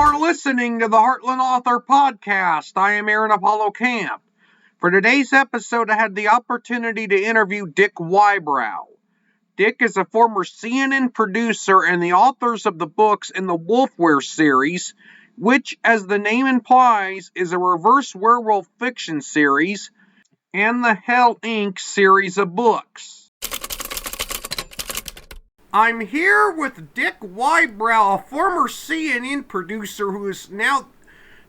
are listening to the Heartland Author Podcast. I am Aaron Apollo Camp. For today's episode, I had the opportunity to interview Dick Wybrow. Dick is a former CNN producer and the authors of the books in the Wolfwere Series, which, as the name implies, is a reverse werewolf fiction series, and the Hell Inc. series of books. I'm here with Dick Wybrow, a former CNN producer who is now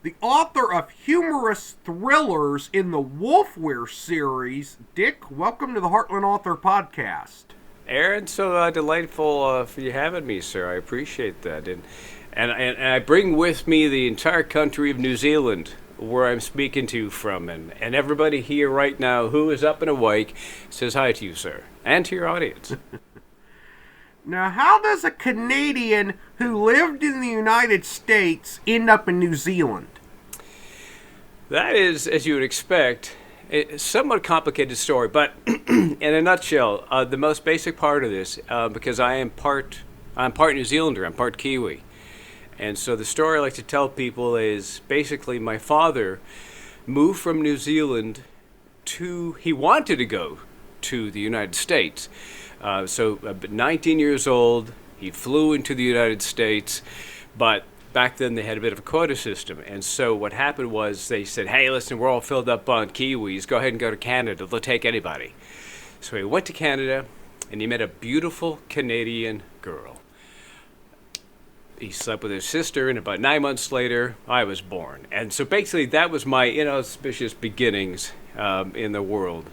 the author of humorous thrillers in the Wolfwere Series. Dick, welcome to the Heartland Author Podcast. Aaron, so delightful for you having me, sir. I appreciate that. And I bring with me the entire country of New Zealand, where I'm speaking to you from. And everybody here right now who is up and awake says hi to you, sir, and to your audience. Now, how does a Canadian who lived in the United States end up in New Zealand? That is, as you would expect, a somewhat complicated story, but in a nutshell, the most basic part of this, because I'm part New Zealander, I'm part Kiwi, and so the story I like to tell people is basically my father moved from New Zealand he wanted to go to the United States. So 19 years old, he flew into the United States, but back then they had a bit of a quota system. And so what happened was they said, hey, listen, we're all filled up on Kiwis. Go ahead and go to Canada. They'll take anybody. So he went to Canada, and he met a beautiful Canadian girl. He slept with his sister, and about 9 months later, I was born. And so basically that was my inauspicious beginnings in the world.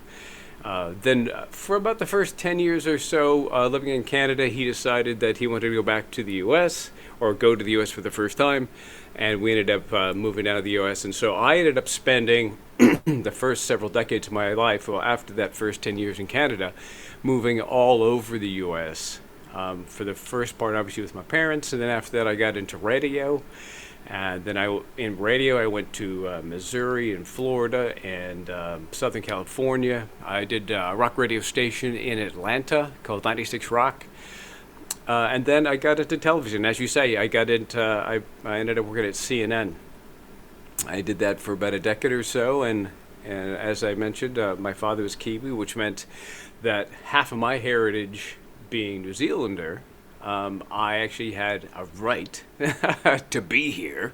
Then for about the first 10 years or so living in Canada, he decided that he wanted to go back to the U.S. or go to the U.S. for the first time, and we ended up moving out of the U.S. And so I ended up spending the first several decades of my life, well, after that first 10 years in Canada, moving all over the U.S. For the first part, obviously, with my parents, and then after that I got into radio. And then in radio, I went to Missouri and Florida and Southern California. I did a rock radio station in Atlanta called 96 Rock. And then I got into television. As you say, I ended up working at CNN. I did that for about a decade or so. And as I mentioned, my father was Kiwi, which meant that half of my heritage being New Zealander, I actually had a right to be here.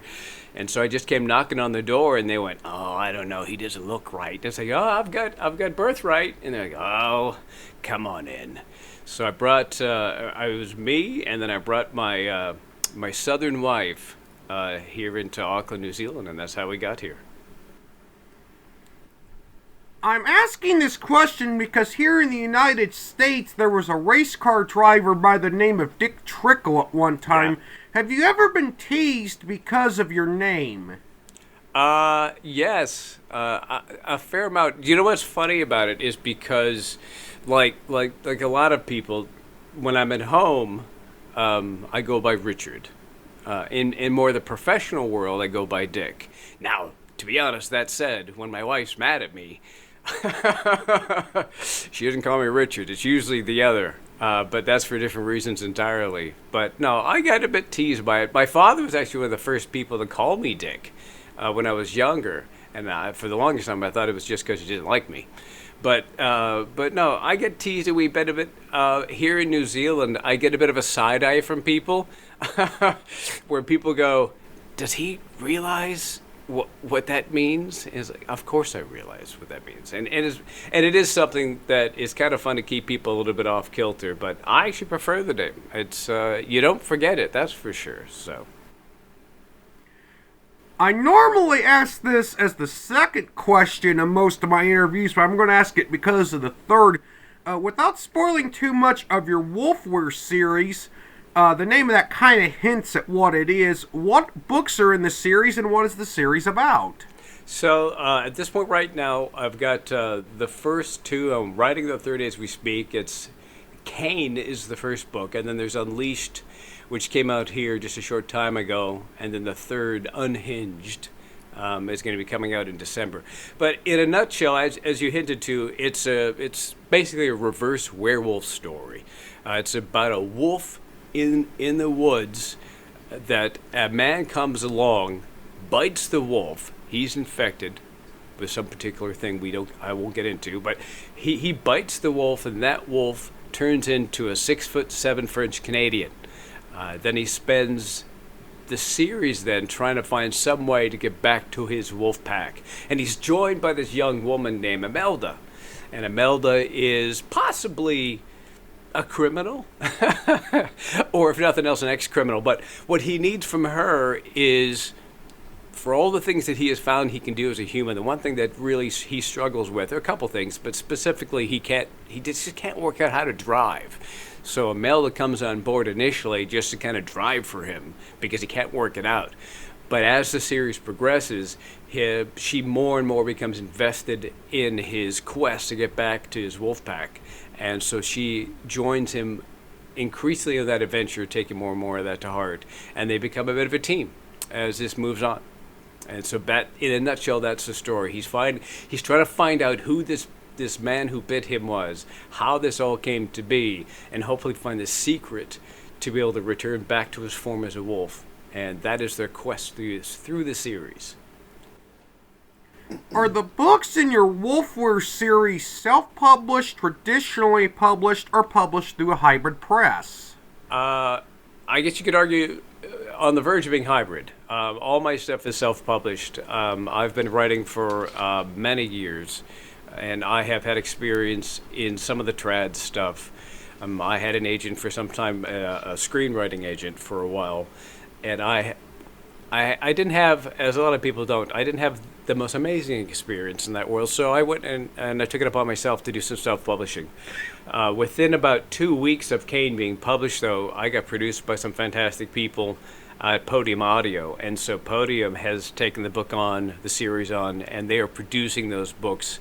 And so I just came knocking on the door, and they went, oh, I don't know, he doesn't look right. And I say, oh, I've got birthright. And they're like, oh, come on in. So I brought, I was me, and then I brought my southern wife here into Auckland, New Zealand, and that's how we got here. I'm asking this question because here in the United States, there was a race car driver by the name of Dick Trickle at one time. Yeah. Have you ever been teased because of your name? Yes, a fair amount. You know what's funny about it is because, like a lot of people, when I'm at home, I go by Richard. In more the professional world, I go by Dick. Now, to be honest, that said, when my wife's mad at me, she doesn't call me Richard. It's usually the other, but that's for different reasons entirely. But no, I got a bit teased by it. My father was actually one of the first people to call me Dick when I was younger, and for the longest time I thought it was just because he didn't like me. But no, I get teased a wee bit of it. Here in New Zealand, I get a bit of a side eye from people, where people go, "Does he realize what that means?" Is like, of course I realize what that means, and it is something that is kind of fun to keep people a little bit off kilter. But I actually prefer the name. It's you don't forget it, that's for sure. So I normally ask this as the second question in most of my interviews, but I'm going to ask it because of the third. Without spoiling too much of your Wolfwere series, the name of that kind of hints at what it is. What books are in the series, and what is the series about? So at this point right now, I've got the first two. I'm writing the third as we speak. It's Cain is the first book, and then there's Unleashed, which came out here just a short time ago, and then the third, Unhinged, is going to be coming out in December. But in a nutshell, as you hinted to, it's basically a reverse werewolf story. It's about a wolf in the woods that a man comes along, bites the wolf. He's infected with some particular thing I won't get into, but he bites the wolf, and that wolf turns into a 6'7" French Canadian. Then he spends the series then trying to find some way to get back to his wolf pack, and he's joined by this young woman named Imelda, and Imelda is possibly a criminal, or if nothing else, an ex-criminal. But what he needs from her is, for all the things that he has found he can do as a human, the one thing that really he struggles with, there are a couple things, but specifically he just can't work out how to drive. So Imelda comes on board initially just to kind of drive for him because he can't work it out. But as the series progresses, she more and more becomes invested in his quest to get back to his wolf pack. And so she joins him increasingly in that adventure, taking more and more of that to heart. And they become a bit of a team as this moves on. And so that, in a nutshell, that's the story. He's trying to find out who this man who bit him was, how this all came to be, and hopefully find the secret to be able to return back to his form as a wolf. And that is their quest through the series. Are the books in your Wolfwere series self-published, traditionally published, or published through a hybrid press? I guess you could argue on the verge of being hybrid. All my stuff is self-published. I've been writing for many years, and I have had experience in some of the trad stuff. I had an agent for some time, a screenwriting agent for a while, and I didn't have, as a lot of people don't, I didn't have the most amazing experience in that world, so I went and I took it upon myself to do some self-publishing. Within about 2 weeks of Kane being published, though, I got produced by some fantastic people at Podium Audio, and so Podium has taken the series on, and they are producing those books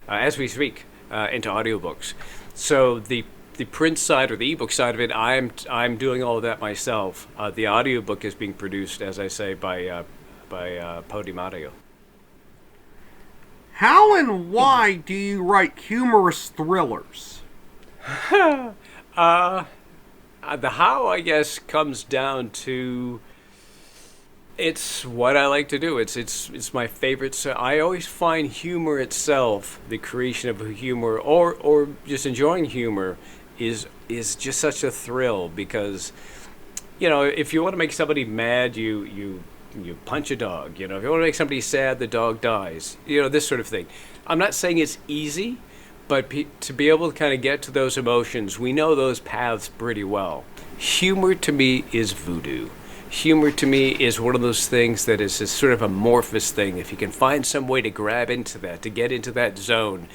as we speak into audiobooks. So the print side or the ebook side of it, I'm doing all of that myself. The audiobook is being produced, as I say, by Podium Audio. How and why do you write humorous thrillers? The how, I guess, comes down to it's what I like to do. It's my favorite. So I always find humor itself, the creation of humor, or just enjoying humor, is just such a thrill because, if you want to make somebody mad, you punch a dog. If you want to make somebody sad, the dog dies. This sort of thing. I'm not saying it's easy, but to be able to kind of get to those emotions, we know those paths pretty well. Humor to me is voodoo. Humor to me is one of those things that is a sort of amorphous thing. If you can find some way to grab into that, to get into that zone,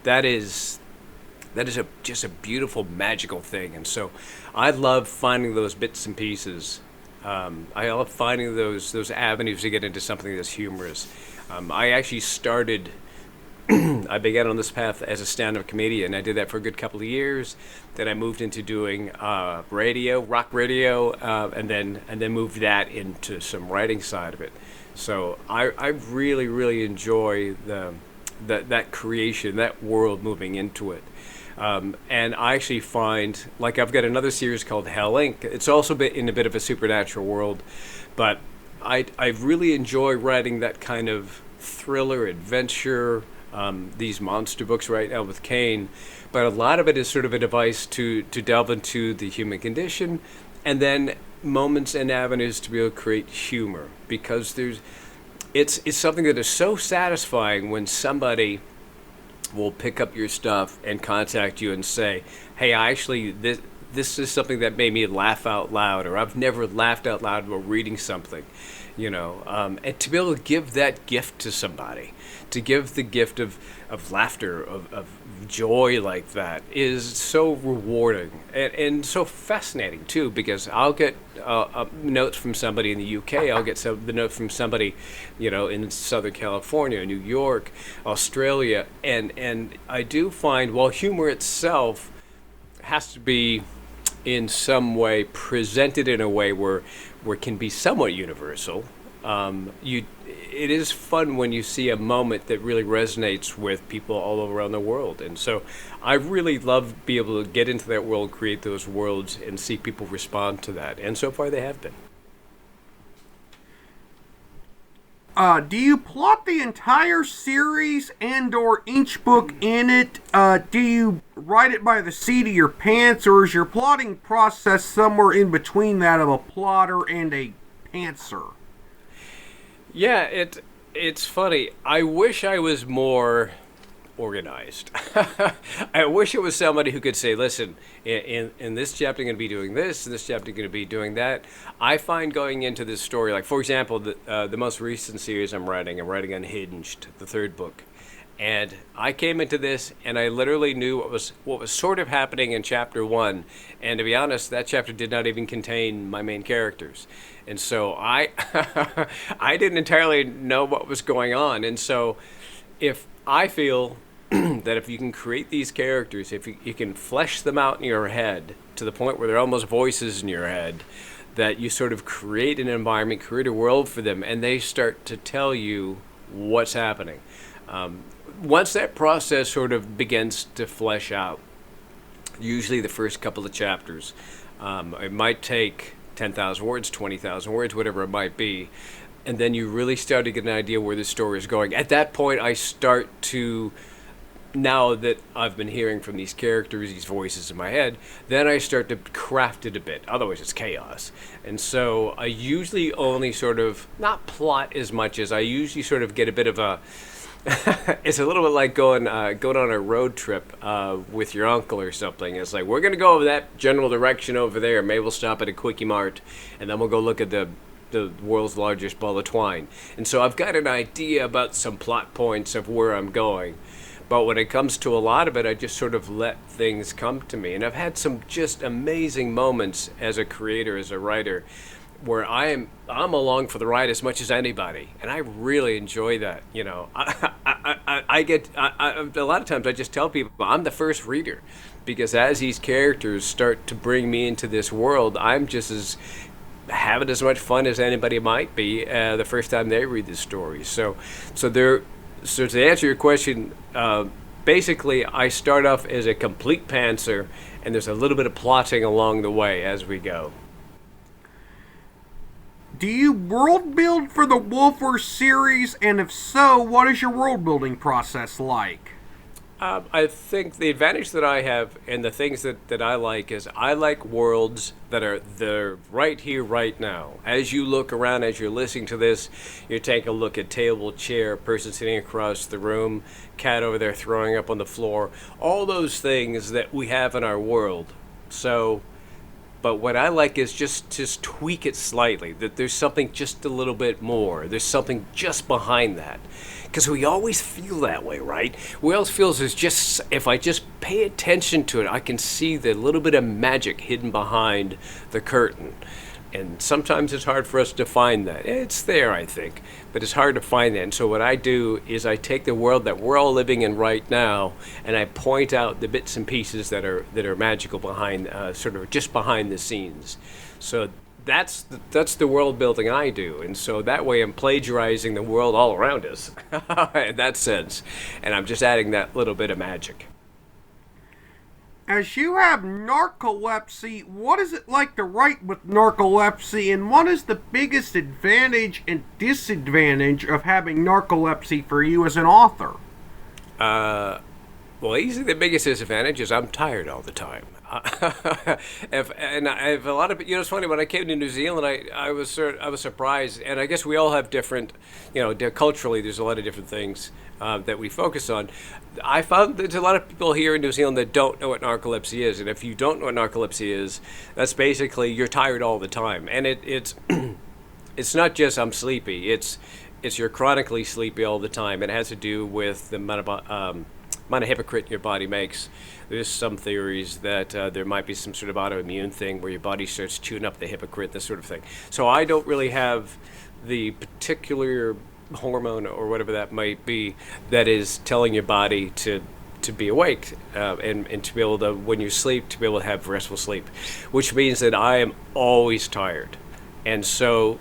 that is just a beautiful, magical thing. And so I love finding those bits and pieces. I love finding those avenues to get into something that's humorous. I actually started, I began on this path as a stand-up comedian. I did that for a good couple of years. Then I moved into doing rock radio, and then moved that into some writing side of it. So I really, really enjoy that creation, that world, moving into it. And I actually find, like, I've got another series called Hell Inc. It's also in a bit of a supernatural world, but I really enjoy writing that kind of thriller, adventure, these monster books right now with Kane. But a lot of it is sort of a device to delve into the human condition, and then moments and avenues to be able to create humor, because it's something that is so satisfying when somebody will pick up your stuff and contact you and say, hey, this is something that made me laugh out loud, or I've never laughed out loud while reading something, and to be able to give that gift to somebody, to give the gift of laughter, of joy like that, is so rewarding and so fascinating too, because I'll get notes from somebody in the UK, I'll get the note from somebody, in Southern California, New York, Australia, and I do find, while humor itself has to be in some way presented in a way where it can be somewhat universal, it is fun when you see a moment that really resonates with people all around the world. And so I really love being able to get into that world, create those worlds, and see people respond to that. And so far they have been. Do you plot the entire series and/or each book in it? Do you write it by the seat of your pants, or is your plotting process somewhere in between that of a plotter and a pantser? Yeah, it's funny. I wish I was more organized. I wish it was somebody who could say, "Listen, in this chapter, I'm going to be doing this. In this chapter, I'm going to be doing that." I find going into this story, like for example, the most recent series I'm writing Unhinged, the third book, and I came into this and I literally knew what was sort of happening in chapter one, and to be honest, that chapter did not even contain my main characters, and so I I didn't entirely know what was going on, and so if I feel that if you can create these characters, if you can flesh them out in your head to the point where they're almost voices in your head, that you sort of create an environment, create a world for them, and they start to tell you what's happening. Once that process sort of begins to flesh out, usually the first couple of chapters, it might take 10,000 words, 20,000 words, whatever it might be, and then you really start to get an idea where the story is going. At that point, I start to, now that I've been hearing from these characters, these voices in my head, then I start to craft it a bit. Otherwise, it's chaos. And so I usually only sort of, not plot as much as I usually sort of get a bit of a, it's a little bit like going on a road trip with your uncle or something. It's like, we're going to go over that general direction over there. Maybe we'll stop at a Quickie Mart, and then we'll go look at the world's largest ball of twine. And so I've got an idea about some plot points of where I'm going. But when it comes to a lot of it, I just sort of let things come to me. And I've had some just amazing moments as a creator, as a writer, where I'm along for the ride as much as anybody, and I really enjoy that. You know, I get a lot of times I just tell people I'm the first reader, because as these characters start to bring me into this world, I'm just as having as much fun as anybody might be the first time they read the story. So to answer your question, basically I start off as a complete pantser, and there's a little bit of plotting along the way as we go. Do you world build for the Wolfwere series, and if so, what is your world building process like? I think the advantage that I have, and the things that I like, is I like worlds that are they're right here, right now. As you look around, as you're listening to this, you take a look at table, chair, person sitting across the room, cat over there throwing up on the floor, all those things that we have in our world. So, but what I like is just tweak it slightly, that there's something just a little bit more. There's something just behind that. Because we always feel that way, right? We always feel there's just, if I just pay attention to it, I can see the little bit of magic hidden behind the curtain. And sometimes it's hard for us to find that. It's there, I think, but it's hard to find that. And so what I do is I take the world that we're all living in right now, and I point out the bits and pieces that are magical behind, sort of just behind the scenes. So that's the world building I do, and so that way I'm plagiarizing the world all around us in that sense, and I'm just adding that little bit of magic. As you have narcolepsy, what is it like to write with narcolepsy, and what is the biggest advantage and disadvantage of having narcolepsy for you as an author? Well, easily the biggest disadvantage is I'm tired all the time. If a lot of, it's funny, when I came to New Zealand, I was surprised, and I guess we all have different, culturally there's a lot of different things that we focus on. I found there's a lot of people here in New Zealand that don't know what narcolepsy is, and if you don't know what narcolepsy is, that's basically you're tired all the time, and it's it's not just I'm sleepy, it's you're chronically sleepy all the time. It has to do with the amount of hypocrite your body makes. There's some theories that there might be some sort of autoimmune thing where your body starts chewing up the hypocrite, this sort of thing. So I don't really have the particular hormone or whatever that might be that is telling your body to be awake and to be able to, when you sleep, to be able to have restful sleep, which means that I am always tired. And so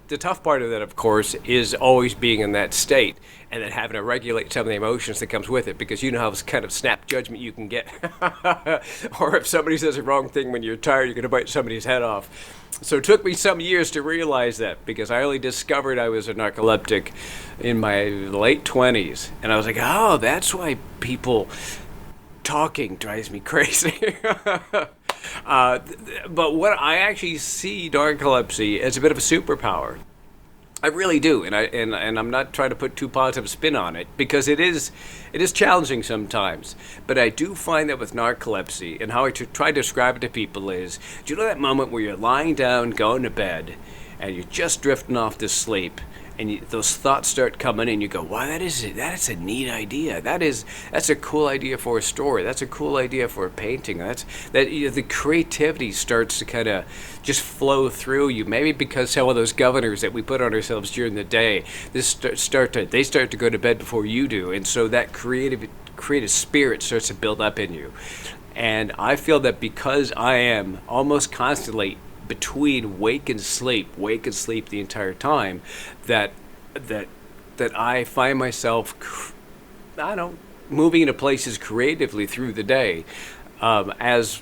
the tough part of that, of course, is always being in that state and then having to regulate some of the emotions that comes with it, because you know how kind of snap judgment you can get. Or if somebody says the wrong thing when you're tired, you're going to bite somebody's head off. So it took me some years to realize that, because I only discovered I was a narcoleptic in my late 20s. And I was like, oh, that's why people talking drives me crazy. But what I actually see narcolepsy as a bit of a superpower. I really do, and I'm not trying to put too positive a spin on it, because it is challenging sometimes. But I do find that with narcolepsy, and how I try to describe it to people is, do you know that moment where you're lying down, going to bed, and you're just drifting off to sleep, and those thoughts start coming, and you go, "Wow, that is a neat idea. That's a cool idea for a story. That's a cool idea for a painting. The creativity starts to kind of just flow through you. Maybe because some of those governors that we put on ourselves during the day, they start to go to bed before you do, and so that creative spirit starts to build up in you. And I feel that because I am almost constantly between wake and sleep the entire time, that I find myself, I don't know, moving into places creatively through the day, as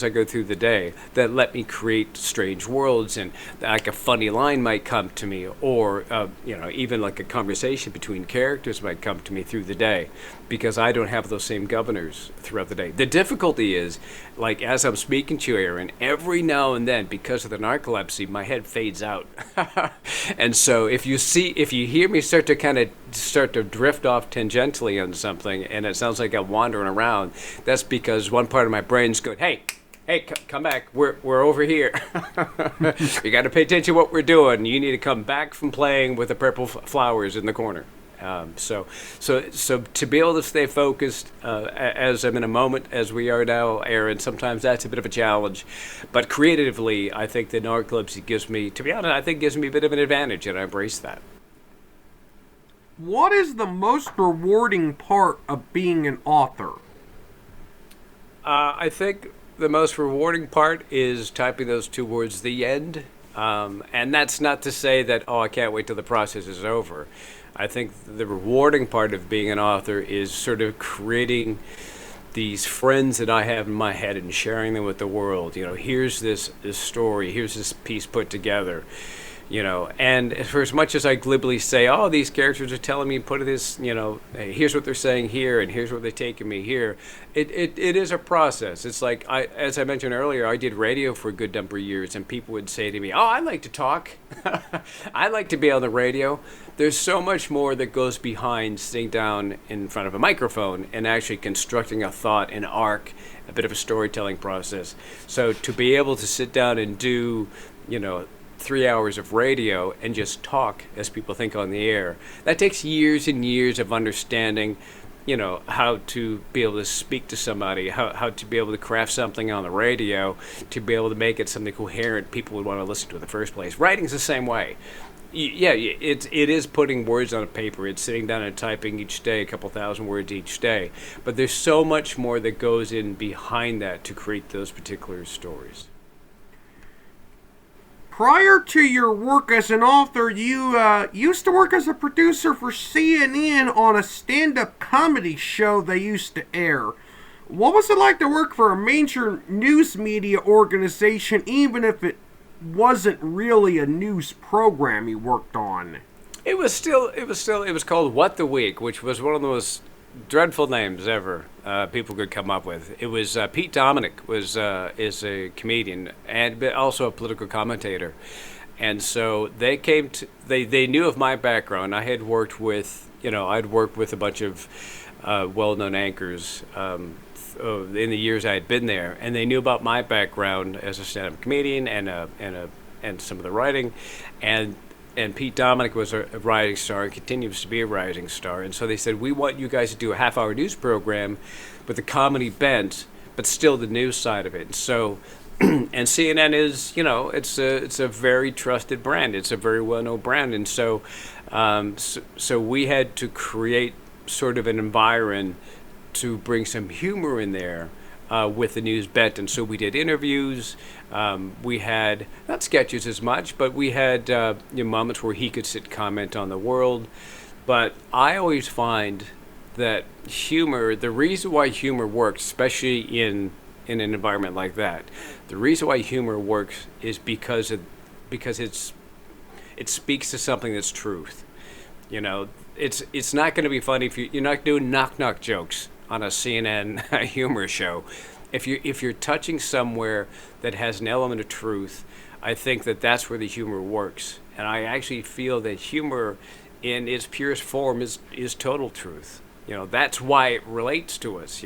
I go through the day, that let me create strange worlds, and like a funny line might come to me, or even like a conversation between characters might come to me through the day, because I don't have those same governors throughout the day. The difficulty is, like, as I'm speaking to you, Aaron, every now and then, because of the narcolepsy, my head fades out. And so if you hear me start to drift off tangentially on something, and it sounds like I'm wandering around, that's because one part of my brain's going, hey, come back. We're over here. You got to pay attention to what we're doing. You need to come back from playing with the purple flowers in the corner. So to be able to stay focused as I'm in a moment, as we are now, Aaron, sometimes that's a bit of a challenge. But creatively, I think the narcolepsy gives me, to be honest, gives me a bit of an advantage, and I embrace that. What is the most rewarding part of being an author? I think the most rewarding part is typing those two words, the end. And that's not to say that, I can't wait till the process is over. I think the rewarding part of being an author is sort of creating these friends that I have in my head and sharing them with the world. Here's this story, here's this piece put together. And for as much as I glibly say, these characters are telling me, put this, hey, here's what they're saying here, and here's where they're taking me here. It is a process. It's like, as I mentioned earlier, I did radio for a good number of years, and people would say to me, I like to talk. I like to be on the radio. There's so much more that goes behind sitting down in front of a microphone and actually constructing a thought, an arc, a bit of a storytelling process. So to be able to sit down and do, 3 hours of radio and just talk as people think on the air, that takes years and years of understanding, how to be able to speak to somebody, how to be able to craft something on the radio, to be able to make it something coherent people would want to listen to in the first place. Writing's the same way. Yeah, it is putting words on a paper. It's sitting down and typing each day, a couple thousand words each day. But there's so much more that goes in behind that to create those particular stories. Prior to your work as an author, you used to work as a producer for CNN on a stand-up comedy show they used to air. What was it like to work for a major news media organization, even if it wasn't really a news program you worked on? It was called What the Week, which was one of the most dreadful names ever people could come up with. It was Pete Dominick is a comedian and also a political commentator, and so they came to they knew of my background. I had worked with I'd worked with a bunch of well-known anchors in the years I had been there, and they knew about my background as a stand-up comedian and some of the writing, and Pete Dominick was a rising star and continues to be a rising star. And so they said, we want you guys to do a half-hour news program with a comedy bent, but still the news side of it. And so, and CNN is, it's a very trusted brand. It's a very well-known brand. And so, so we had to create sort of an environment to bring some humor in there, with the news bent, and so we did interviews. We had not sketches as much, but we had moments where he could sit and comment on the world. But I always find that humor, the reason why humor works, especially in an environment like that, the reason why humor works is because it speaks to something that's truth. You know, it's not going to be funny if you're not doing knock knock jokes on a CNN humor show. If you're touching somewhere that has an element of truth, I think that that's where the humor works. And I actually feel that humor, in its purest form, is total truth. That's why it relates to us.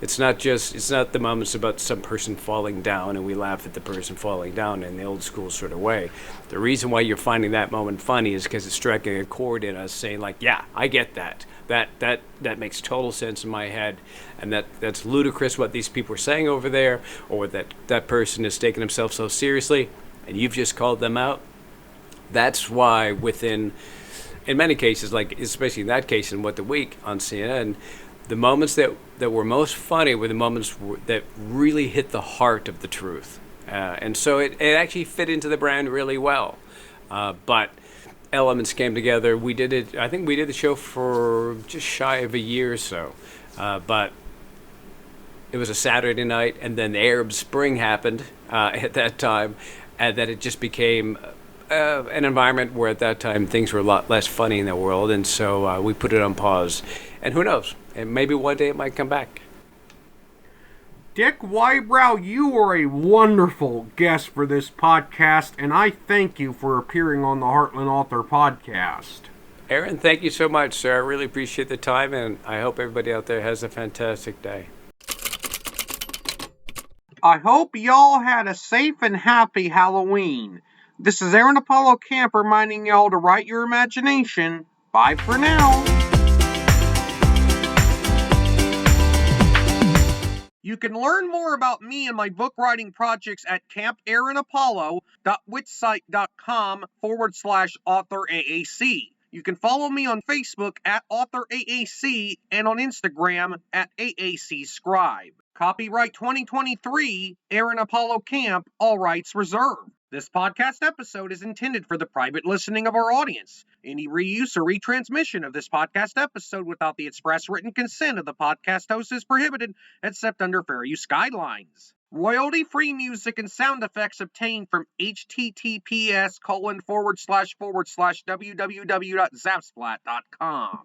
It's not the moments about some person falling down and we laugh at the person falling down in the old school sort of way. The reason why you're finding that moment funny is because it's striking a chord in us, saying like, yeah, I get that. That makes total sense in my head, and that's ludicrous what these people are saying over there, or that person is taking himself so seriously, and you've just called them out. That's why in many cases, like especially in that case in What the Week on CNN, the moments that were most funny were the moments that really hit the heart of the truth. And so it actually fit into the brand really well. But elements came together. I think we did the show for just shy of a year or so. But it was a Saturday night, and then the Arab Spring happened at that time, and then it just became an environment where at that time things were a lot less funny in the world, and so we put it on pause. And who knows? And maybe one day it might come back. Dick Wybrow, you are a wonderful guest for this podcast, and I thank you for appearing on the Heartland Author Podcast. Aaron, thank you so much, sir. I really appreciate the time, and I hope everybody out there has a fantastic day. I hope y'all had a safe and happy Halloween. This is Aaron Apollo Camp reminding y'all to write your imagination. Bye for now. You can learn more about me and my book writing projects at campaaronapollo.wixsite.com/authoraac. You can follow me on Facebook at AuthorAAC and on Instagram at AACscribe. Copyright 2023, Aaron Apollo Camp, all rights reserved. This podcast episode is intended for the private listening of our audience. Any reuse or retransmission of this podcast episode without the express written consent of the podcast host is prohibited, except under fair use guidelines. Royalty-free music and sound effects obtained from https://www.zapsplat.com.